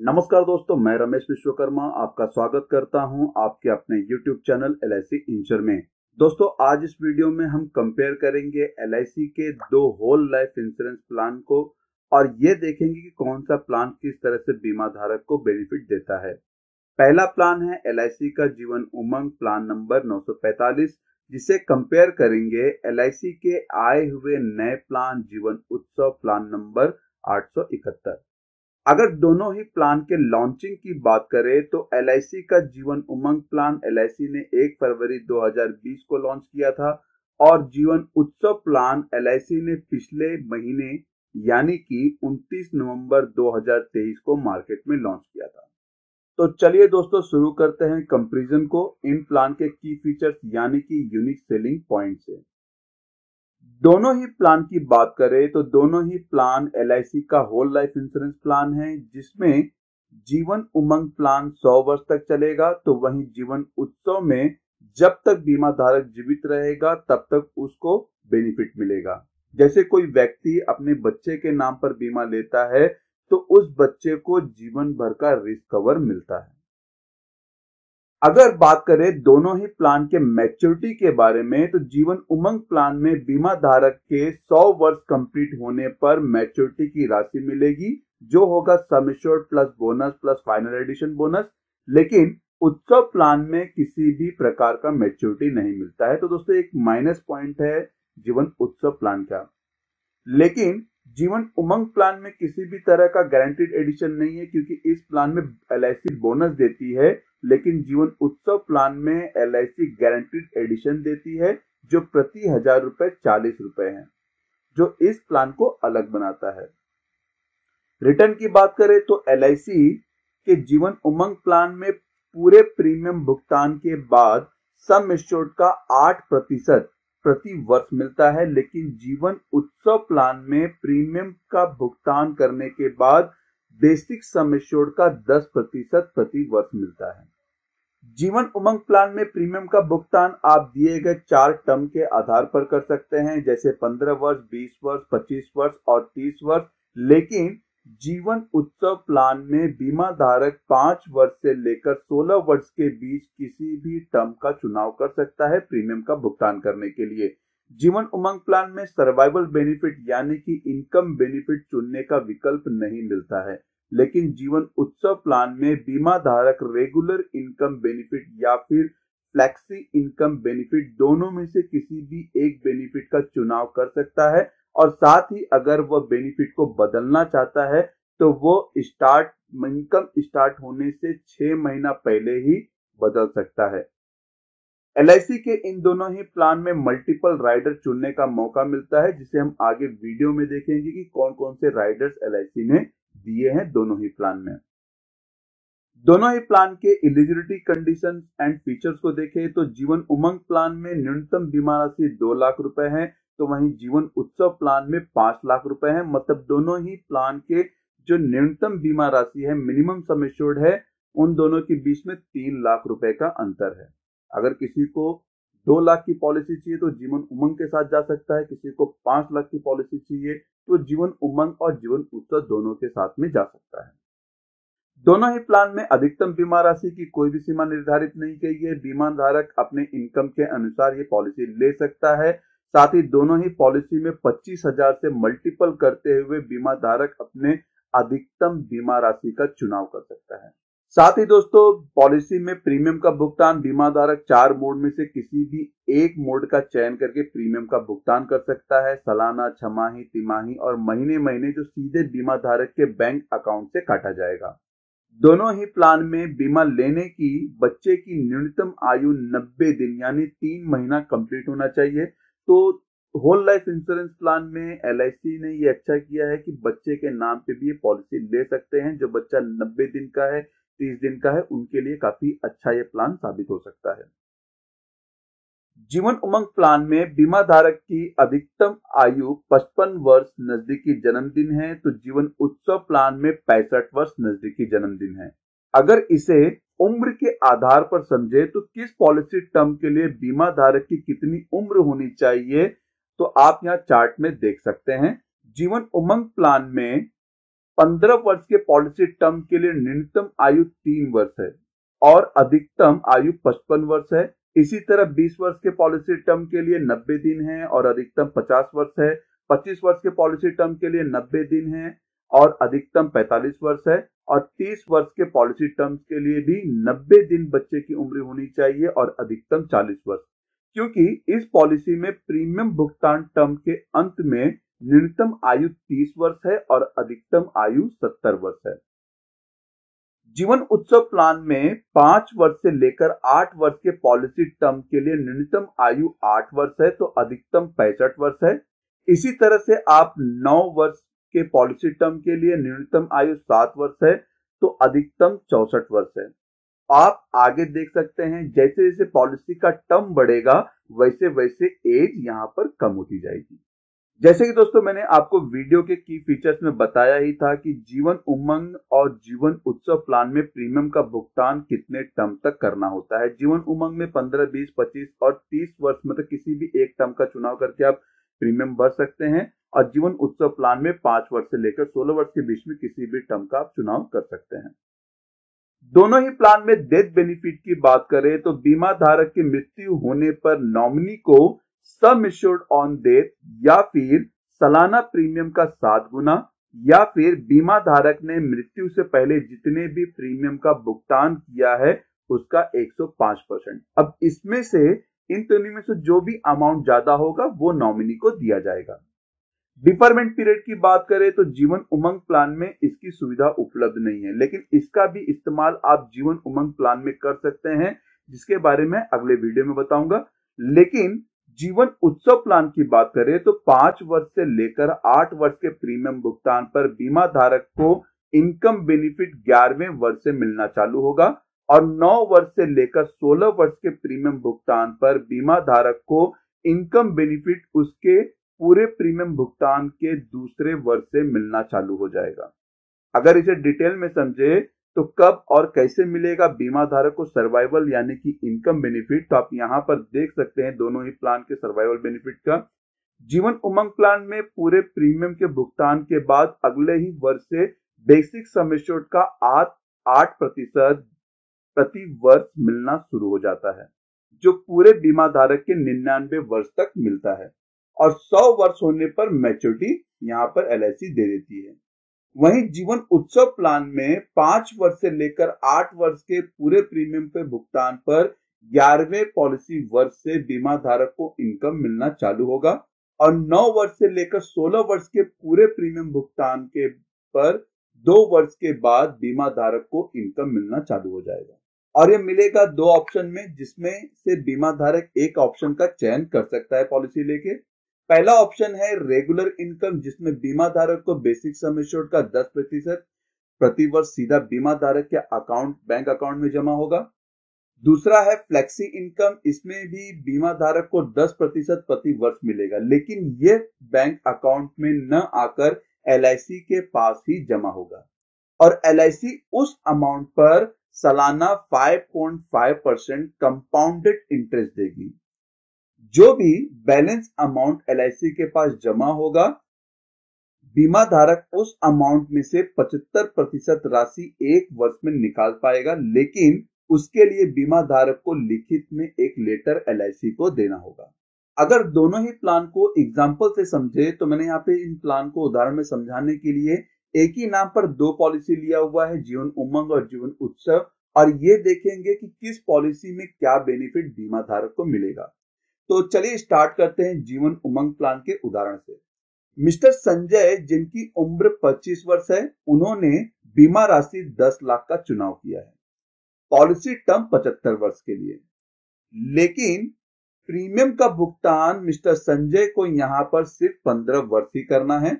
नमस्कार दोस्तों, मैं रमेश विश्वकर्मा आपका स्वागत करता हूं आपके अपने YouTube चैनल LIC इंश्योर में। दोस्तों, आज इस वीडियो में हम कंपेयर करेंगे LIC के दो होल लाइफ इंश्योरेंस प्लान को और ये देखेंगे कि कौन सा प्लान किस तरह से बीमा धारक को बेनिफिट देता है। पहला प्लान है LIC का जीवन उमंग प्लान नंबर 945, जिसे कंपेयर करेंगे LIC के आए हुए नए प्लान जीवन उत्सव प्लान नंबर 871। अगर दोनों ही प्लान के लॉन्चिंग की बात करें तो LIC का जीवन उमंग प्लान LIC ने 1 फरवरी 2020 को लॉन्च किया था और जीवन उत्सव प्लान LIC ने पिछले महीने यानी कि 29 नवंबर 2023 को मार्केट में लॉन्च किया था। तो चलिए दोस्तों, शुरू करते हैं कंपैरिजन को इन प्लान के की फीचर्स यानी कि यूनिक सेलिंग पॉइंट से। दोनों ही प्लान की बात करें तो दोनों ही प्लान LIC का होल लाइफ इंश्योरेंस प्लान है, जिसमें जीवन उमंग प्लान 100 वर्ष तक चलेगा, तो वहीं जीवन उत्सव में जब तक बीमा धारक जीवित रहेगा तब तक उसको बेनिफिट मिलेगा। जैसे कोई व्यक्ति अपने बच्चे के नाम पर बीमा लेता है तो उस बच्चे को जीवन भर का रिस्क कवर मिलता है। अगर बात करें दोनों ही प्लान के मैच्योरिटी के बारे में तो जीवन उमंग प्लान में बीमा धारक के 100 वर्ष कंप्लीट होने पर मैच्योरिटी की राशि मिलेगी, जो होगा sum assured plus bonus plus final addition bonus. लेकिन उत्सव प्लान में किसी भी प्रकार का मैच्योरिटी नहीं मिलता है। तो दोस्तों, एक माइनस पॉइंट है जीवन उत्सव प्लान का। लेकिन जीवन उमंग प्लान में किसी भी तरह का गारंटीड एडिशन नहीं है, क्योंकि इस प्लान में LIC बोनस देती है, लेकिन जीवन उत्सव प्लान में LIC गारंटीड एडिशन देती है, जो प्रति 1000 रुपए 40 रुपए है, जो इस प्लान को अलग बनाता है। रिटर्न की बात करें तो LIC के जीवन उमंग प्लान में पूरे प्रीमियम भुगतान के बाद सम एश्योर्ड का 8% प्रति वर्ष मिलता है, लेकिन जीवन उत्सव प्लान में प्रीमियम का भुगतान करने के बाद बेसिक सम एश्योर्ड का 10% प्रति वर्ष मिलता है। जीवन उमंग प्लान में प्रीमियम का भुगतान आप दिए गए 4 टर्म के आधार पर कर सकते हैं, जैसे 15 वर्ष, 20 वर्ष, 25 वर्ष और 30 वर्ष। लेकिन जीवन उत्सव प्लान में बीमा धारक 5 वर्ष से लेकर 16 वर्ष के बीच किसी भी टर्म का चुनाव कर सकता है प्रीमियम का भुगतान करने के लिए। जीवन उमंग प्लान में सर्वाइवल बेनिफिट यानी कि इनकम बेनिफिट चुनने का विकल्प नहीं मिलता है, लेकिन जीवन उत्सव प्लान में बीमा धारक रेगुलर इनकम बेनिफिट या फिर फ्लेक्सी इनकम बेनिफिट दोनों में से किसी भी एक बेनिफिट का चुनाव कर सकता है, और साथ ही अगर वह बेनिफिट को बदलना चाहता है तो वो इनकम स्टार्ट होने से 6 महीना पहले ही बदल सकता है। LIC के इन दोनों ही प्लान में मल्टीपल राइडर चुनने का मौका मिलता है, जिसे हम आगे वीडियो में देखेंगे कि कौन कौन से राइडर्स LIC ने दिए हैं दोनों ही प्लान में। दोनों ही प्लान के एलिजिबिलिटी कंडीशन एंड फीचर्स को देखें तो जीवन उमंग प्लान में न्यूनतम बीमा राशि 2 लाख रुपए है, तो वहीं जीवन उत्सव प्लान में 5 लाख रुपए है। मतलब दोनों ही प्लान के जो न्यूनतम बीमा राशि है, मिनिमम सम एश्योर्ड है, उन दोनों के बीच में 3 लाख रुपए का अंतर है। अगर किसी को 2 लाख की पॉलिसी चाहिए तो जीवन उमंग के साथ जा सकता है, किसी को 5 लाख की पॉलिसी चाहिए तो जीवन उमंग और जीवन उत्सव दोनों के साथ में जा सकता है। दोनों ही प्लान में अधिकतम बीमा राशि की कोई भी सीमा निर्धारित नहीं की गई है। बीमा धारक अपने इनकम के अनुसार ये पॉलिसी ले सकता है। साथ ही दोनों ही पॉलिसी में 25,000 से मल्टीपल करते हुए बीमा धारक अपने अधिकतम बीमा राशि का चुनाव कर सकता है। साथ ही दोस्तों, पॉलिसी में प्रीमियम का भुगतान बीमा धारक 4 मोड में से किसी भी एक मोड का चयन करके प्रीमियम का भुगतान कर सकता है। सालाना, छमाही, तिमाही और महीने महीने जो सीधे बीमा धारक के बैंक अकाउंट से काटा जाएगा। दोनों ही प्लान में बीमा लेने की बच्चे की न्यूनतम आयु 90 दिन यानी 3 महीना कंप्लीट होना चाहिए। तो होल लाइफ इंश्योरेंस प्लान में LIC ने ये अच्छा किया है कि बच्चे के नाम पे भी ये पॉलिसी ले सकते हैं। जो बच्चा 90 दिन का है, 30 दिन का है, उनके लिए काफी अच्छा ये प्लान साबित हो सकता है। जीवन उमंग प्लान में बीमा धारक की अधिकतम आयु 55 वर्ष नजदीकी जन्मदिन है, तो जीवन उत्सव प्लान में 65 वर्ष नजदीकी जन्मदिन है। अगर इसे उम्र के आधार पर समझे तो किस पॉलिसी टर्म के लिए बीमा धारक की कितनी उम्र होनी चाहिए, तो आप यहां चार्ट में देख सकते हैं। जीवन उमंग प्लान में 15 वर्ष के पॉलिसी टर्म के लिए न्यूनतम आयु 3 वर्ष है और अधिकतम आयु 55 वर्ष है। इसी तरह 20 वर्ष के पॉलिसी टर्म के लिए 90 दिन है और अधिकतम 50 वर्ष है। 25 वर्ष के पॉलिसी टर्म के लिए 90 दिन है और अधिकतम 45 वर्ष है और 30 वर्ष के पॉलिसी टर्म्स के लिए भी 90 दिन बच्चे की उम्र होनी चाहिए और अधिकतम 40 वर्ष, क्योंकि इस पॉलिसी में प्रीमियम भुगतान टर्म के अंत में न्यूनतम आयु 30 वर्ष है और अधिकतम आयु 70 वर्ष है। जीवन उत्सव प्लान में 5 वर्ष से लेकर 8 वर्ष के पॉलिसी टर्म के लिए न्यूनतम आयु 8 वर्ष है तो अधिकतम 65 वर्ष है। इसी तरह से आप 9 वर्ष के पॉलिसी टर्म के लिए न्यूनतम आयु 7 वर्ष है तो अधिकतम 64 वर्ष है। आप आगे देख सकते हैं जैसे जैसे पॉलिसी का टर्म बढ़ेगा वैसे वैसे एज यहां पर कम होती जाएगी। जैसे कि दोस्तों मैंने आपको वीडियो के की फीचर्स में बताया ही था कि जीवन उमंग और जीवन उत्सव प्लान में प्रीमियम का भुगतान कितने टर्म तक करना होता है। जीवन उमंग में 15, 20, 25 और 30 वर्ष मतलब किसी भी एक टर्म का चुनाव करके आप प्रीमियम भर सकते हैं और जीवन उत्सव प्लान में 5 वर्ष से लेकर 16 वर्ष के बीच में किसी भी टर्म का आप चुनाव कर सकते हैं। दोनों ही प्लान में डेथ बेनिफिट की बात करें तो बीमा धारक की मृत्यु होने पर नॉमिनी को सम एश्योर्ड ऑन डेथ या फिर सालाना प्रीमियम का 7 गुना या फिर बीमा धारक ने मृत्यु से पहले जितने भी प्रीमियम का भुगतान किया है उसका 105%। अब इसमें से इन तीनों में से जो भी अमाउंट ज्यादा होगा वो नॉमिनी को दिया जाएगा। डिफरमेंट पीरियड की बात करें तो जीवन उमंग प्लान में इसकी सुविधा उपलब्ध नहीं है, लेकिन इसका भी इस्तेमाल आप जीवन उमंग प्लान में कर सकते हैं जिसके बारे में अगले वीडियो में बताऊंगा। लेकिन जीवन उत्सव प्लान की बात करें तो 5 वर्ष से लेकर 8 वर्ष के प्रीमियम भुगतान पर बीमा धारक को इनकम बेनिफिट 11वें वर्ष से मिलना चालू होगा और 9 वर्ष से लेकर 16 वर्ष के प्रीमियम भुगतान पर बीमा धारक को इनकम बेनिफिट उसके पूरे प्रीमियम भुगतान के दूसरे वर्ष से मिलना चालू हो जाएगा। अगर इसे डिटेल में समझे तो कब और कैसे मिलेगा बीमा धारक को सर्वाइवल यानी कि इनकम बेनिफिट, तो आप यहां पर देख सकते हैं दोनों ही प्लान के सर्वाइवल बेनिफिट का। जीवन उमंग प्लान में पूरे प्रीमियम के भुगतान के बाद अगले ही वर्ष से बेसिक सम एश्योर्ड का 8% प्रति वर्ष मिलना शुरू हो जाता है जो पूरे बीमा धारक के 99 वर्ष तक मिलता है और 100 वर्ष होने पर मैच्योरिटी यहां पर LIC दे देती है। वहीं जीवन उत्सव प्लान में 5 वर्ष से लेकर 8 वर्ष के पूरे प्रीमियम पे भुगतान पर 11वें पॉलिसी वर्ष से बीमा धारक को इनकम मिलना चालू होगा और 9 वर्ष से लेकर 16 वर्ष के पूरे प्रीमियम भुगतान के पर 2 वर्ष के बाद बीमा धारक को इनकम मिलना चालू हो जाएगा और ये मिलेगा 2 ऑप्शन में, जिसमें से बीमा धारक एक ऑप्शन का चयन कर सकता है पॉलिसी लेके। पहला ऑप्शन है रेगुलर इनकम जिसमें बीमा धारक को बेसिक सम एश्योर्ड का 10% प्रति वर्ष सीधा बीमा धारक के बैंक अकाउंट में जमा होगा। दूसरा है फ्लेक्सी इनकम, इसमें भी बीमा धारक को 10% प्रति वर्ष मिलेगा लेकिन ये बैंक अकाउंट में न आकर LIC के पास ही जमा होगा और LIC उस अमाउंट पर सालाना 5.5% कंपाउंडेड इंटरेस्ट देगी। जो भी बैलेंस अमाउंट LIC के पास जमा होगा बीमा धारक उस अमाउंट में से 75% राशि 1 वर्ष में निकाल पाएगा, लेकिन उसके लिए बीमा धारक को लिखित में एक लेटर LIC को देना होगा। अगर दोनों ही प्लान को एग्जाम्पल से समझे तो मैंने यहाँ पे इन प्लान को उदाहरण में समझाने के लिए एक ही नाम पर 2 पॉलिसी लिया हुआ है, जीवन उमंग और जीवन उत्सव, और ये देखेंगे कि किस पॉलिसी में क्या बेनिफिट बीमा धारक को मिलेगा। तो चलिए स्टार्ट करते हैं जीवन उमंग प्लान के उदाहरण से। मिस्टर संजय जिनकी उम्र 25 वर्ष है, उन्होंने बीमा राशि 10 लाख का चुनाव किया है। पॉलिसी टर्म 75 वर्ष के लिए, लेकिन प्रीमियम का भुगतान मिस्टर संजय को यहां पर सिर्फ 15 वर्ष ही करना है।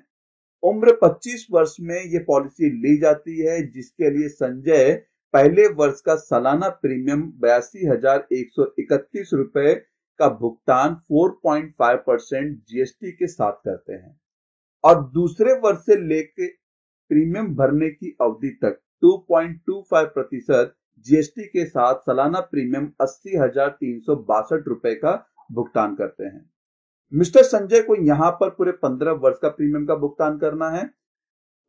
उम्र 25 वर्ष में यह पॉलिसी ली जाती है जिसके लिए संजय पहले वर्ष का सालाना प्रीमियम 82,131 रुपए का भुगतान 4.5% GST के साथ करते हैं और दूसरे वर्ष से लेकर प्रीमियम भरने की अवधि तक 2.25% GST के साथ सालाना प्रीमियम 80,362 रुपए का भुगतान करते हैं। मिस्टर संजय को यहां पर पूरे 15 वर्ष का प्रीमियम का भुगतान करना है।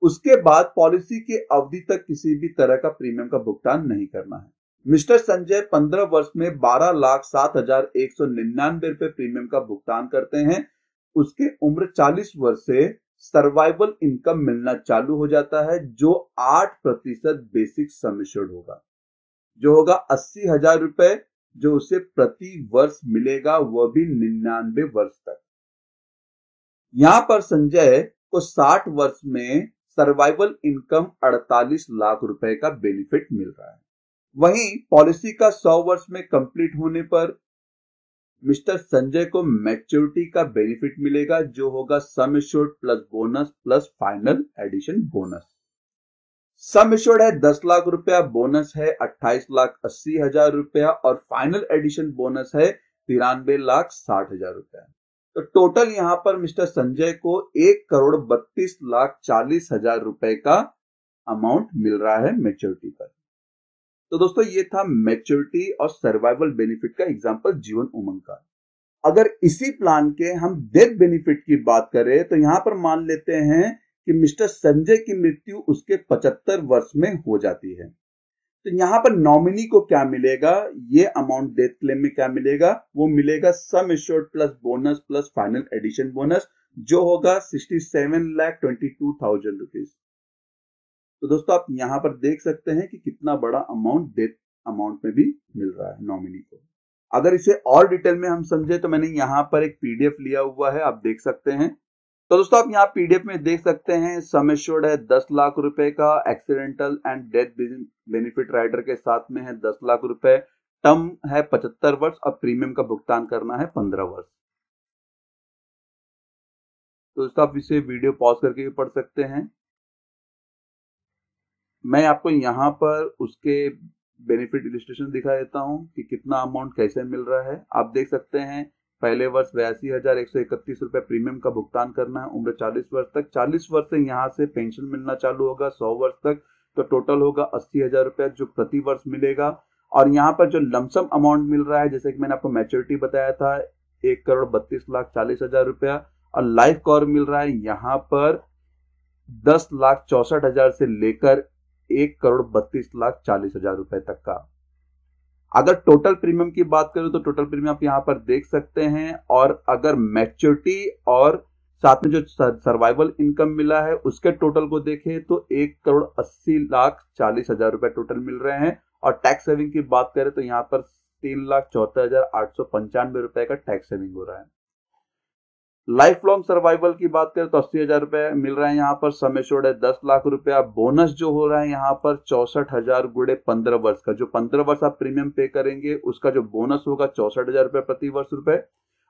उसके बाद पॉलिसी की अवधि तक किसी भी तरह का प्रीमियम का भुगतान नहीं करना है। मिस्टर संजय 15 वर्ष में 12,07,199 रुपए प्रीमियम का भुगतान करते हैं। उसके उम्र 40 वर्ष से सर्वाइवल इनकम मिलना चालू हो जाता है, जो 8% बेसिक सम एश्योर्ड होगा, जो होगा 80,000 रुपए, जो उसे प्रति वर्ष मिलेगा, वह भी 99 वर्ष तक। यहां पर संजय को 60 वर्ष में सर्वाइवल इनकम 48 लाख रुपए का बेनिफिट मिल रहा है। वहीं पॉलिसी का 100 वर्ष में कंप्लीट होने पर मिस्टर संजय को मैच्योरिटी का बेनिफिट मिलेगा, जो होगा sum assured plus bonus plus final addition bonus. Sum assured है 10 लाख रुपया, बोनस है 28,80,000 रुपया और फाइनल एडिशन बोनस है 93,60,000 रुपया। तो टोटल यहां पर मिस्टर संजय को 1,32,40,000 रुपए का अमाउंट मिल रहा है मैच्योरिटी पर। तो दोस्तों ये था मैच्योरिटी और सर्वाइवल बेनिफिट का एग्जांपल जीवन उमंग का। अगर इसी प्लान के हम डेथ बेनिफिट की बात करें तो यहां पर मान लेते हैं कि मिस्टर संजय की मृत्यु उसके 75 वर्ष में हो जाती है, तो यहां पर नॉमिनी को क्या मिलेगा, ये अमाउंट डेथ क्लेम में क्या मिलेगा, वो मिलेगा sum assured plus bonus plus final addition bonus, जो होगा 67,22,000 रुपीज। तो दोस्तों आप यहां पर देख सकते हैं कि कितना बड़ा अमाउंट डेथ अमाउंट में भी मिल रहा है नॉमिनी को। अगर इसे और डिटेल में हम समझे तो मैंने यहां पर एक पीडीएफ लिया हुआ है, आप देख सकते हैं। तो दोस्तों आप यहाँ पीडीएफ में देख सकते हैं सम एश्योर्ड है 10 लाख रुपए का, accidental and death benefit rider के साथ में है 10 लाख रुपए, टर्म है 75 वर्ष और प्रीमियम का भुगतान करना है 15 वर्ष। तो दोस्तों आप इसे वीडियो पॉज करके भी पढ़ सकते हैं। मैं आपको यहाँ पर उसके बेनिफिट इलिस्ट्रेशन दिखा देता हूँ कि कितना अमाउंट कैसे मिल रहा है। आप देख सकते हैं पहले वर्ष 82,131 रुपए प्रीमियम का भुगतान करना है, उम्र 40 वर्ष तक। 40 वर्ष से यहाँ से पेंशन मिलना चालू होगा 100 वर्ष तक, तो टोटल होगा 80,000 रुपए जो प्रति वर्ष मिलेगा। और यहाँ पर जो लमसम अमाउंट मिल रहा है, जैसे कि मैंने आपको मैच्योरिटी बताया था 1,32,40,000 रुपया, और लाइफ कवर मिल रहा है यहाँ पर 10,64,000 से लेकर 1,32,40,000 रुपए तक का। अगर टोटल प्रीमियम की बात करें तो टोटल प्रीमियम आप यहाँ पर देख सकते हैं, और अगर मैच्योरिटी और साथ में जो सर्वाइवल इनकम मिला है उसके टोटल को देखें तो 1,80,40,000 रुपए टोटल मिल रहे हैं। और टैक्स सेविंग की बात करें तो यहाँ पर 3,74,895 रुपए का टैक्स सेविंग हो रहा है। लाइफ लॉन्ग सर्वाइवल की बात करें तो 80,000 रुपए मिल रहे हैं यहाँ पर। सम एश्योर्ड है 10 लाख रुपया, बोनस जो हो रहा है यहाँ पर 64,000 गुणे 15 वर्ष का, जो 15 वर्ष आप प्रीमियम पे करेंगे उसका जो बोनस होगा 64,000 रुपए प्रति वर्ष रुपए।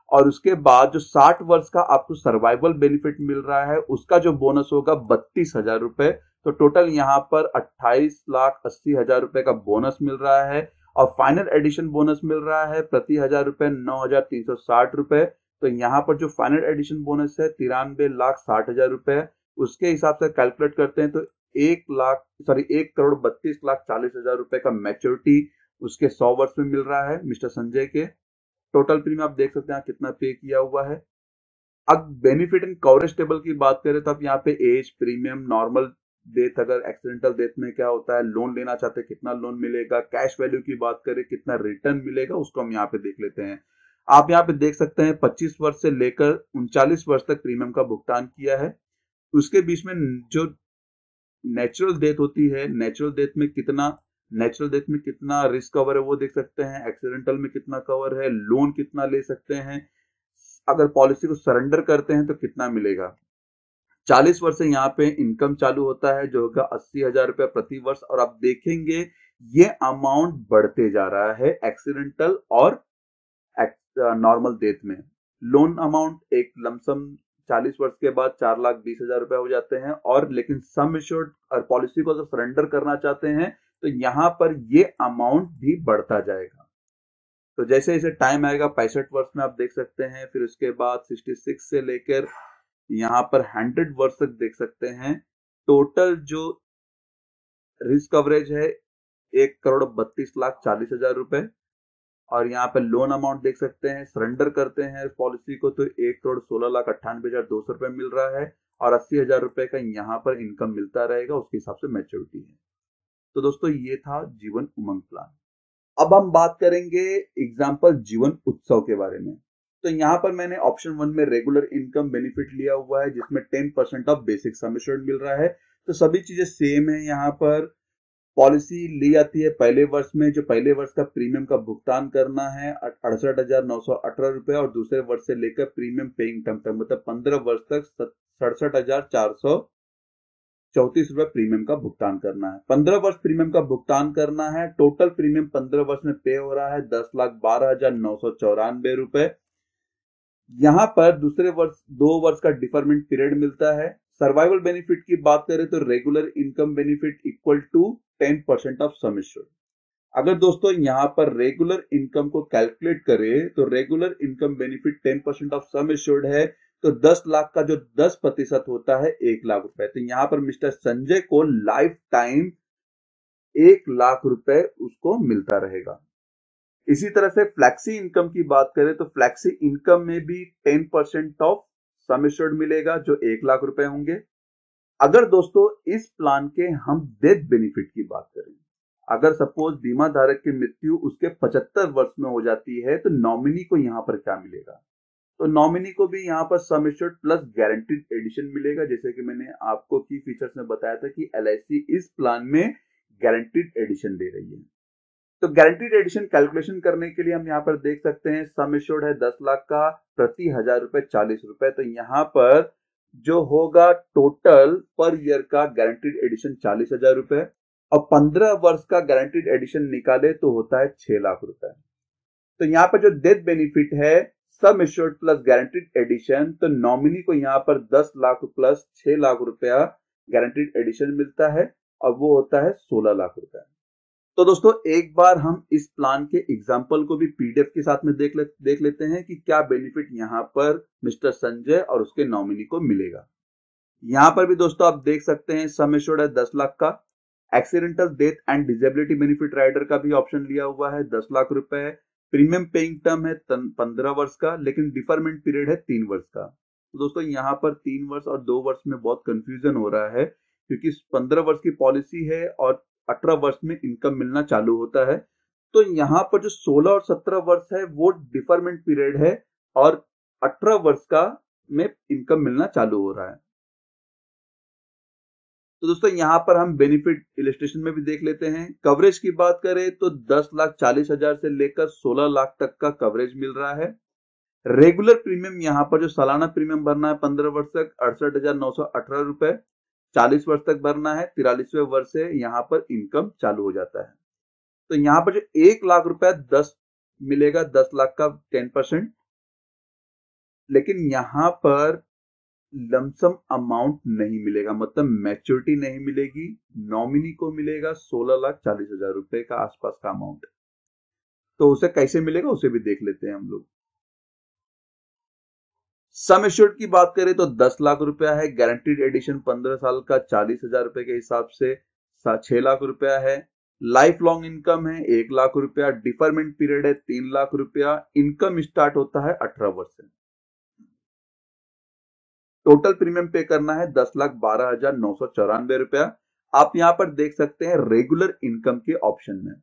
और उसके बाद जो 60 वर्ष का आपको सर्वाइवल बेनिफिट मिल रहा है उसका जो बोनस होगा 32,000 रुपए। तो टोटल यहाँ पर 28,80,000 रुपए का बोनस मिल रहा है, और फाइनल एडिशन बोनस मिल रहा है प्रति 1,000 रुपए 9,360 रुपए। तो यहाँ पर जो फाइनल एडिशन बोनस है 93,60,000 रुपए, उसके हिसाब से कैलकुलेट करते हैं तो 1,32,40,000 रुपए का मैच्योरिटी उसके 100 वर्ष में मिल रहा है मिस्टर संजय के। टोटल प्रीमियम आप देख सकते हैं कितना पे किया हुआ है। अब बेनिफिट एंड कवरेज टेबल की बात करें तो आप यहाँ पे एज, प्रीमियम, नॉर्मल डेथ, अगर एक्सीडेंटल डेथ में क्या होता है, लोन लेना चाहते हैं कितना लोन मिलेगा, कैश वैल्यू की बात करें कितना रिटर्न मिलेगा, उसको हम यहाँ पे देख लेते हैं। आप यहाँ पे देख सकते हैं 25 वर्ष से लेकर 39 वर्ष तक प्रीमियम का भुगतान किया है। उसके बीच में जो नेचुरल डेथ होती है, नेचुरल डेथ में कितना रिस्क कवर है वो देख सकते हैं, एक्सीडेंटल में कितना कवर है, लोन कितना ले सकते हैं, अगर पॉलिसी को सरेंडर करते हैं तो कितना मिलेगा। 40 वर्ष से यहाँ पे इनकम चालू होता है जो होगा 80,000 रुपए प्रति वर्ष। और आप देखेंगे ये अमाउंट बढ़ते जा रहा है एक्सीडेंटल और नॉर्मल डेथ में। लोन अमाउंट एक लमसम 40 वर्ष के बाद 4,20,000 रुपए हो जाते हैं, और लेकिन सम एश्योर्ड और पॉलिसी को अगर सरेंडर करना चाहते हैं तो यहां पर ये अमाउंट भी बढ़ता जाएगा। तो जैसे जैसे टाइम आएगा 65 वर्ष में आप देख सकते हैं, फिर उसके बाद 66 से लेकर यहां पर 100 वर्ष तक देख सकते हैं। टोटल जो रिस्क कवरेज है 1,32,40,000 रुपए, और यहाँ पे लोन अमाउंट देख सकते हैं, सरेंडर करते हैं इस पॉलिसी को तो 1,16,98,200 रुपए मिल रहा है। और 80,000 रुपए का यहाँ पर इनकम मिलता रहेगा, उसके हिसाब से मैच्योरिटी है। तो दोस्तों ये था जीवन उमंग प्लान। अब हम बात करेंगे एग्जाम्पल जीवन उत्सव के बारे में। तो यहाँ पर मैंने ऑप्शन 1 में रेगुलर इनकम बेनिफिट लिया हुआ है, जिसमें 10% ऑफ बेसिक सम एश्योर्ड मिल रहा है। तो सभी चीजें सेम है। यहाँ पर पॉलिसी ली जाती है पहले वर्ष में, जो पहले वर्ष का प्रीमियम का भुगतान करना है 68,918 रुपए, और दूसरे वर्ष से लेकर प्रीमियम पेइंग टर्म तक मतलब 15 वर्ष तक 67,434 रुपए प्रीमियम का भुगतान करना है। 15 वर्ष प्रीमियम का भुगतान करना है। टोटल प्रीमियम 15 वर्ष में पे हो रहा है 10,12,994 रुपए। यहाँ पर दूसरे वर्ष 2 वर्ष का डिफरमेंट पीरियड मिलता है। सर्वाइवल बेनिफिट की बात करें तो regular income benefit equal to 10% of sum assured. अगर दोस्तों यहाँ पर रेगुलर इनकम को कैलकुलेट करें तो regular income benefit 10% of sum assured है, तो 10 लाख का जो 10% होता है 1 लाख रुपए। तो यहाँ पर मिस्टर संजय को लाइफ टाइम 1 लाख रुपए उसको मिलता रहेगा। इसी तरह से फ्लैक्सी इनकम की बात करें तो फ्लैक्सी इनकम में भी 10% ऑफ सम एश्योर्ड मिलेगा, जो 1 लाख रुपए होंगे। अगर दोस्तों इस प्लान के हम डेथ बेनिफिट की बात करें, अगर सपोज बीमा धारक की मृत्यु उसके 75 वर्ष में हो जाती है, तो नॉमिनी को यहाँ पर क्या मिलेगा? तो नॉमिनी को भी यहाँ पर sum assured plus guaranteed addition मिलेगा। जैसे कि मैंने आपको की फीचर्स में बताया था कि LIC इस प्लान में गारंटीड एडिशन दे रही है। तो गारंटीड एडिशन कैलकुलेशन करने के लिए हम यहाँ पर देख सकते हैं सम एश्योर्ड है 10 लाख का, प्रति 1000 रुपए 40 रुपए। तो यहाँ पर जो होगा टोटल पर ईयर का गारंटीड एडिशन 40,000 रुपए, और 15 वर्ष का गारंटीड एडिशन निकाले तो होता है 6 लाख रुपए। तो यहाँ पर जो डेथ बेनिफिट है sum assured plus guaranteed addition, तो नॉमिनी को यहाँ पर 10 लाख प्लस 6 लाख रुपया गारंटीड एडिशन मिलता है, और वो होता है 16 लाख रुपए। तो दोस्तों एक बार हम इस प्लान के एग्जाम्पल को भी PDF के साथ में देख लेते हैं कि क्या बेनिफिट यहाँ पर मिस्टर संजय और उसके नॉमिनी को मिलेगा। यहाँ पर भी दोस्तों आप देख सकते हैं सम एश्योर्ड है 10 लाख का, accidental death and disability benefit rider का भी ऑप्शन लिया हुआ है 10 लाख रुपए। प्रीमियम पेइंग टर्म है 15 वर्ष का, लेकिन डिफरमेंट पीरियड है 3 वर्ष का। तो दोस्तों यहाँ पर 3 वर्ष और 2 वर्ष में बहुत कंफ्यूजन हो रहा है, क्योंकि 15 वर्ष की पॉलिसी है और 18 वर्ष में इनकम मिलना चालू होता है। तो यहाँ पर जो 16 और 17 वर्ष है वो डिफरमेंट पीरियड है, और 18 वर्ष का में इनकम मिलना चालू हो रहा है। तो दोस्तों यहाँ पर हम बेनिफिट इलस्ट्रेशन में भी देख लेते हैं। कवरेज की बात करें तो 10,40,000 से लेकर 16 लाख तक का कवरेज मिल रहा है। रेगुलर प्रीमियम यहाँ पर जो सालाना प्रीमियम भरना है 15 वर्ष तक 68,918 रुपए, 40 वर्ष तक भरना है, 43वें वर्ष से यहाँ पर इनकम चालू हो जाता है। तो यहाँ पर जो 1 लाख रुपए 10 मिलेगा, 10 लाख का 10%, लेकिन यहाँ पर लमसम अमाउंट नहीं मिलेगा, मतलब मैच्योरिटी नहीं मिलेगी। नॉमिनी को मिलेगा 16,40,000 रुपए का आसपास का अमाउंट। तो उसे कैसे मिलेगा उसे भी देख लेते हैं हम लोग। सम एश्योर्ड की बात करें तो 10 लाख रुपया है, गारंटीड एडिशन 15 साल का 40,000 रुपए के हिसाब से 6 लाख रुपया है। लाइफ लॉन्ग इनकम है 1 लाख रुपया, डिफरमेंट पीरियड है 3 लाख रुपया, इनकम स्टार्ट होता है 18 वर्ष से। टोटल प्रीमियम पे करना है 10,12,994 रुपया। आप यहां पर देख सकते हैं रेगुलर इनकम के ऑप्शन में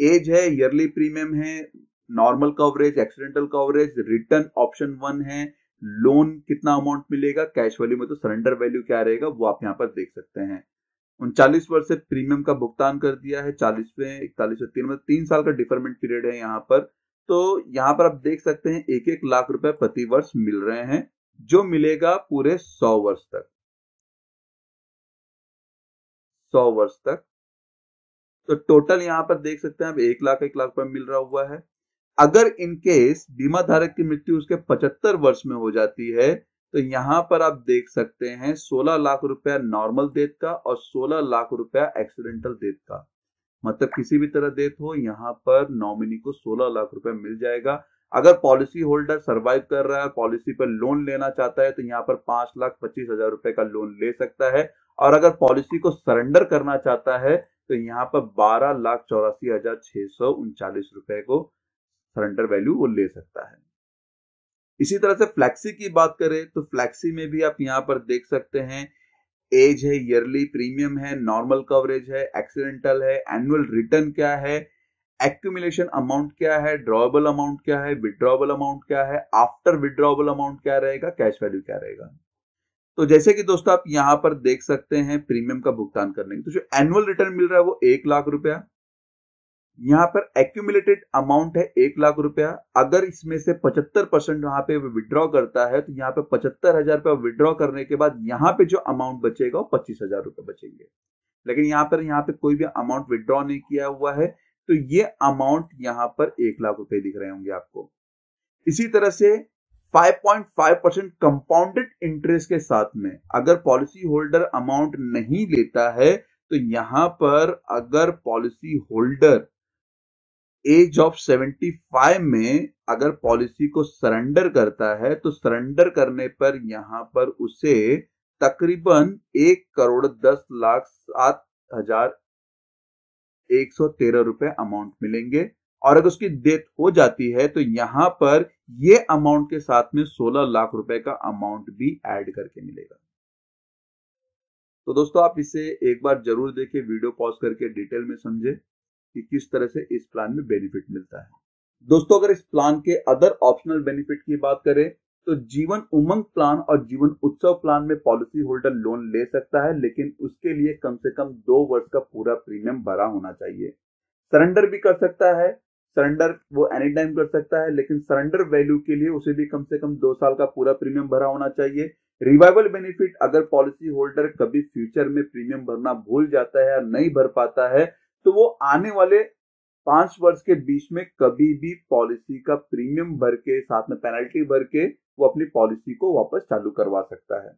एज है, ईयरली प्रीमियम है, normal coverage, accidental coverage, return option 1 है, लोन कितना अमाउंट मिलेगा, कैश वैल्यू में तो सरेंडर वैल्यू क्या रहेगा वो आप यहाँ पर देख सकते हैं। 39 वर्ष से प्रीमियम का भुगतान कर दिया है, 40वें 41वें 3 साल का डिफरमेंट पीरियड है यहाँ पर। तो यहाँ पर आप देख सकते हैं 1-1 लाख रुपए प्रति वर्ष मिल रहे हैं, जो मिलेगा पूरे 100 वर्ष तक, 100 वर्ष तक। तो टोटल यहां पर देख सकते हैं अब 1 लाख रुपए मिल रहा हुआ है। अगर इन केस बीमा धारक की मृत्यु उसके 75 वर्ष में हो जाती है, तो यहां पर आप देख सकते हैं 16 लाख रुपया नॉर्मल डेथ का और 16 लाख रुपया एक्सीडेंटल डेथ का, मतलब किसी भी तरह डेथ हो यहाँ पर नॉमिनी को 16 लाख रुपया मिल जाएगा। अगर पॉलिसी होल्डर सरवाइव कर रहा है, पॉलिसी पर लोन लेना चाहता है, तो यहाँ पर 5,25,000 रुपए का लोन ले सकता है, और अगर पॉलिसी को सरेंडर करना चाहता है तो यहाँ पर 12,84,639 रुपए को सरेंडर वैल्यू वो ले सकता है। इसी तरह से फ्लैक्सी की बात करें तो फ्लैक्सी में भी आप यहाँ पर देख सकते हैं एज है, ईयरली प्रीमियम है, नॉर्मल कवरेज है, एक्सीडेंटल है, एनुअल रिटर्न क्या है, एक्यूमुलेशन अमाउंट क्या है, ड्रॉएबल अमाउंट क्या है, विड्रॉएबल अमाउंट क्या है, आफ्टर विड्रॉएबल अमाउंट क्या रहेगा, कैश वैल्यू क्या रहेगा। तो जैसे कि दोस्तों आप यहां पर देख सकते हैं प्रीमियम का भुगतान करने की, तो जो एनुअल रिटर्न मिल रहा है वो 1,00,000 रुपया, यहाँ पर एक्यूमुलेटेड अमाउंट है 1,00,000 रुपया। अगर इसमें से 75% वहां पे विड्रॉ करता है तो यहाँ पे 75,000 रुपया विड्रॉ करने के बाद यहाँ पे जो अमाउंट बचेगा वो 25,000 रुपये बचेंगे। लेकिन यहाँ पे कोई भी अमाउंट विड्रॉ नहीं किया हुआ है, तो ये अमाउंट यहाँ पर 1,00,000 रुपए दिख रहे होंगे आपको। इसी तरह से 5.5% कंपाउंडेड इंटरेस्ट के साथ में अगर पॉलिसी होल्डर अमाउंट नहीं लेता है, तो यहां पर अगर पॉलिसी होल्डर एज ऑफ 75 में अगर पॉलिसी को सरेंडर करता है, तो सरेंडर करने पर यहां पर उसे तकरीबन 1,10,07,113 रुपए अमाउंट मिलेंगे। और अगर उसकी डेथ हो जाती है तो यहां पर ये अमाउंट के साथ में 16 लाख रुपए का अमाउंट भी ऐड करके मिलेगा। तो दोस्तों आप इसे एक बार जरूर देखें, वीडियो पॉज करके डिटेल में समझे कि किस तरह से इस प्लान में बेनिफिट मिलता है। दोस्तों अगर इस प्लान के अदर ऑप्शनल बेनिफिट की बात करें तो जीवन उमंग प्लान और जीवन उत्सव प्लान में पॉलिसी होल्डर लोन ले सकता है, लेकिन उसके लिए कम से कम 2 वर्ष का पूरा प्रीमियम भरा होना चाहिए। सरेंडर भी कर सकता है, सरेंडर वो एनी टाइम कर सकता है, लेकिन सरेंडर वैल्यू के लिए उसे भी कम से कम 2 साल का पूरा प्रीमियम भरा होना चाहिए। रिवाइवल बेनिफिट, अगर पॉलिसी होल्डर कभी फ्यूचर में प्रीमियम भरना भूल जाता है या नहीं भर पाता है, तो वो आने वाले 5 वर्ष के बीच में कभी भी पॉलिसी का प्रीमियम भर के साथ में पेनल्टी भर के वो अपनी पॉलिसी को वापस चालू करवा सकता है।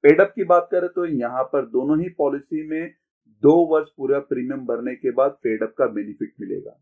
पेडअप की बात करें तो यहाँ पर दोनों ही पॉलिसी में 2 वर्ष पूरा प्रीमियम भरने के बाद पेडअप का बेनिफिट मिलेगा।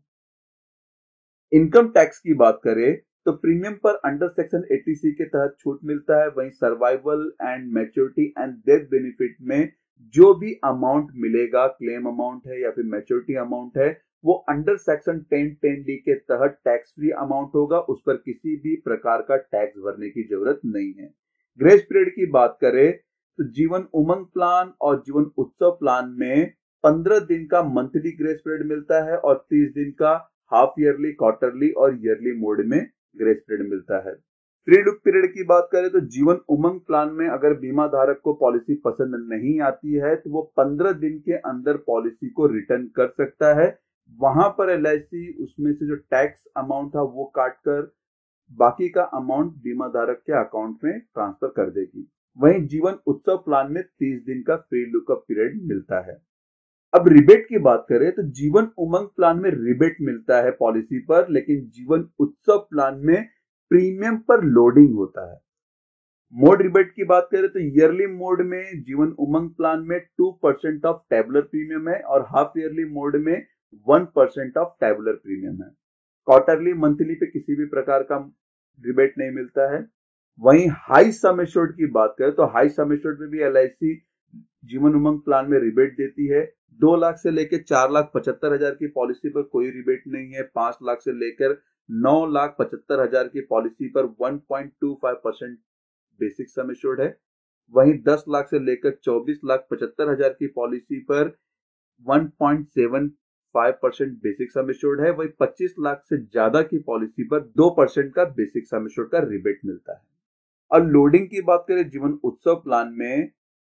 इनकम टैक्स की बात करें तो प्रीमियम पर अंडर सेक्शन 80C के तहत छूट मिलता है। वहीं survival and maturity and death benefit में जो भी अमाउंट मिलेगा, क्लेम अमाउंट है या फिर मैच्योरिटी अमाउंट है, वो अंडर सेक्शन 1010D के तहत टैक्स फ्री अमाउंट होगा, उस पर किसी भी प्रकार का टैक्स भरने की जरूरत नहीं है। ग्रेस पीरियड की बात करें तो जीवन उमंग प्लान और जीवन उत्सव प्लान में 15 दिन का मंथली ग्रेस पीरियड मिलता है और 30 दिन का हाफ ईयरली, क्वार्टरली और ईयरली मोड में ग्रेस पीरियड मिलता है। फ्री लुक पीरियड की बात करें तो जीवन उमंग प्लान में अगर बीमा धारक को पॉलिसी पसंद नहीं आती है तो वो 15 दिन के अंदर पॉलिसी को रिटर्न कर सकता है। वहां पर LIC उसमें से जो टैक्स अमाउंट था वो काट कर बाकी का अमाउंट बीमा धारक के अकाउंट में ट्रांसफर कर देगी। वहीं जीवन उत्सव प्लान में 30 दिन का फ्री लुकअप पीरियड मिलता है। अब रिबेट की बात करें तो जीवन उमंग प्लान में रिबेट मिलता है पॉलिसी पर, लेकिन जीवन उत्सव प्लान में प्रीमियम पर लोडिंग होता है। मोड रिबेट की बात करें तो ईयरली मोड में जीवन उमंग प्लान में 2% ऑफ टेबुलर प्रीमियम है और हाफ ईयरली मोड में 1% ऑफ टेबुलर प्रीमियम है। क्वार्टरली, मंथली पे किसी भी प्रकार का रिबेट नहीं मिलता है। वहीं हाई सम एश्योर्ड की बात करें तो हाई सम एश्योर्ड में भी LIC जीवन उमंग प्लान में रिबेट देती है। 2 लाख से लेकर 4,75,000 की पॉलिसी पर कोई रिबेट नहीं है। 5 लाख से लेकर 9,75,000 की पॉलिसी पर 1.25% बेसिक सम एश्योर्ड है। वहीं 10 लाख से लेकर 24,75,000 की पॉलिसी पर 1.75% बेसिक सम एश्योर्ड है। वहीं 25 लाख से ज्यादा की पॉलिसी पर 2% का बेसिक सम एश्योर्ड का रिबेट मिलता है। और लोडिंग की बात करें जीवन उत्सव प्लान में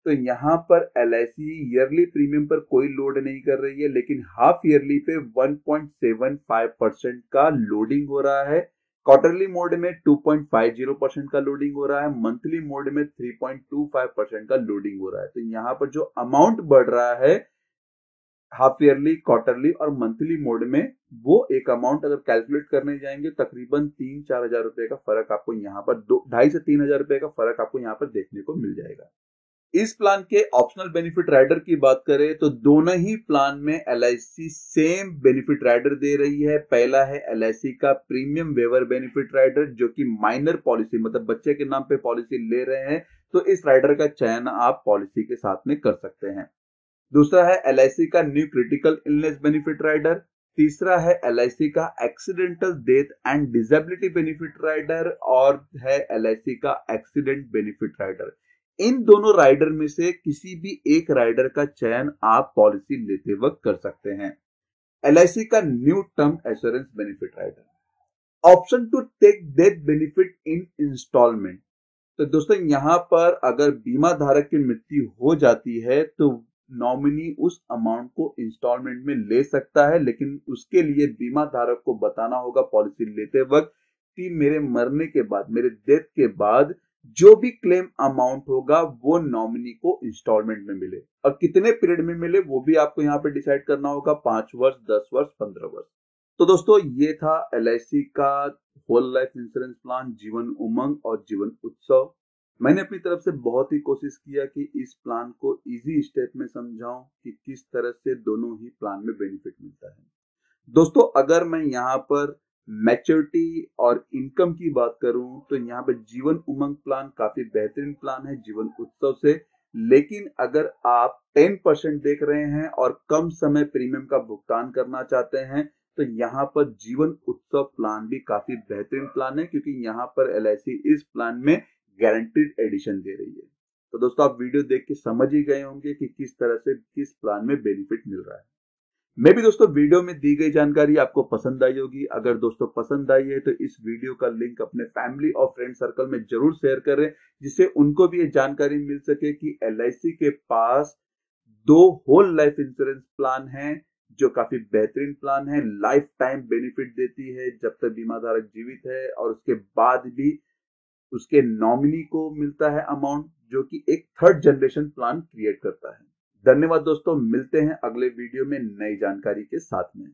तो यहां पर LIC ईयरली प्रीमियम पर कोई लोड नहीं कर रही है, लेकिन हाफ ईयरली पे 1.75% का लोडिंग हो रहा है। क्वार्टरली मोड में 2.50% का लोडिंग हो रहा है। मंथली मोड में 3.25% का लोडिंग हो रहा है। तो यहां पर जो अमाउंट बढ़ रहा है हाफ ईयरली, क्वार्टरली और मंथली मोड में, वो एक अमाउंट अगर कैलकुलेट करने जाएंगे तकरीबन 3-4 हजार रुपए का फर्क आपको यहाँ पर 2,500 से 3,000 रुपए का फर्क आपको यहाँ पर देखने को मिल जाएगा। इस प्लान के ऑप्शनल बेनिफिट राइडर की बात करें तो दोनों ही प्लान में LIC सेम बेनिफिट राइडर दे रही है। पहला है LIC का प्रीमियम वेवर बेनिफिट राइडर, जो कि माइनर पॉलिसी मतलब बच्चे के नाम पे पॉलिसी ले रहे हैं तो इस राइडर का चयन आप पॉलिसी के साथ में कर सकते हैं। दूसरा है LIC का new critical illness benefit rider. तीसरा है LIC का accidental death and disability benefit rider और है LIC का एक्सीडेंट बेनिफिट राइडर। इन दोनों राइडर में से किसी भी एक राइडर का चयन आप पॉलिसी लेते वक्त कर सकते हैं। LIC का new term assurance benefit rider. Option to take death benefit in installment. तो दोस्तों यहां पर अगर बीमा धारक की मृत्यु हो जाती है तो नॉमिनी उस अमाउंट को इंस्टॉलमेंट में ले सकता है, लेकिन उसके लिए बीमा धारक को बताना होगा पॉलिसी लेते वक्त कि मेरे मरने के बाद, मेरे डेथ के बाद जो भी क्लेम अमाउंट होगा वो नॉमिनी को इंस्टॉलमेंट में मिले, और कितने पीरियड में मिले वो भी आपको यहाँ पे डिसाइड करना होगा, 5 वर्ष, 10 वर्ष, 15 वर्ष। तो दोस्तों ये था LIC का whole life insurance plan Jeevan Umang और जीवन उत्सव। मैंने अपनी तरफ से बहुत ही कोशिश किया कि इस प्लान को इजी स्टेप में समझाऊं कि किस तरह से दोनों ही प्लान में बेनिफिट मिलता है। दोस्तों अगर मैं यहाँ पर मैच्योरिटी और इनकम की बात करूं तो यहाँ पे जीवन उमंग प्लान काफी बेहतरीन प्लान है जीवन उत्सव से, लेकिन अगर आप 10% देख रहे हैं और कम समय प्रीमियम का भुगतान करना चाहते हैं तो यहाँ पर जीवन उत्सव प्लान भी काफी बेहतरीन प्लान है, क्योंकि यहाँ पर LIC इस प्लान में गारंटीड एडिशन दे रही है। तो दोस्तों आप वीडियो देख के समझ ही गए होंगे कि किस तरह से किस प्लान में बेनिफिट मिल रहा है। मैं भी दोस्तों वीडियो में दी गई जानकारी आपको पसंद आई होगी। अगर दोस्तों पसंद आई है तो इस वीडियो का लिंक अपने फैमिली और फ्रेंड सर्कल में जरूर शेयर करें, जिससे उनको भी ये जानकारी मिल सके कि LIC के पास 2 होल लाइफ इंश्योरेंस प्लान हैं जो काफी बेहतरीन प्लान है। लाइफ टाइम बेनिफिट देती है जब तक बीमा धारक जीवित है, और उसके बाद भी उसके नॉमिनी को मिलता है अमाउंट, जो कि एक 3rd जनरेशन प्लान क्रिएट करता है। धन्यवाद दोस्तों, मिलते हैं अगले वीडियो में नई जानकारी के साथ में।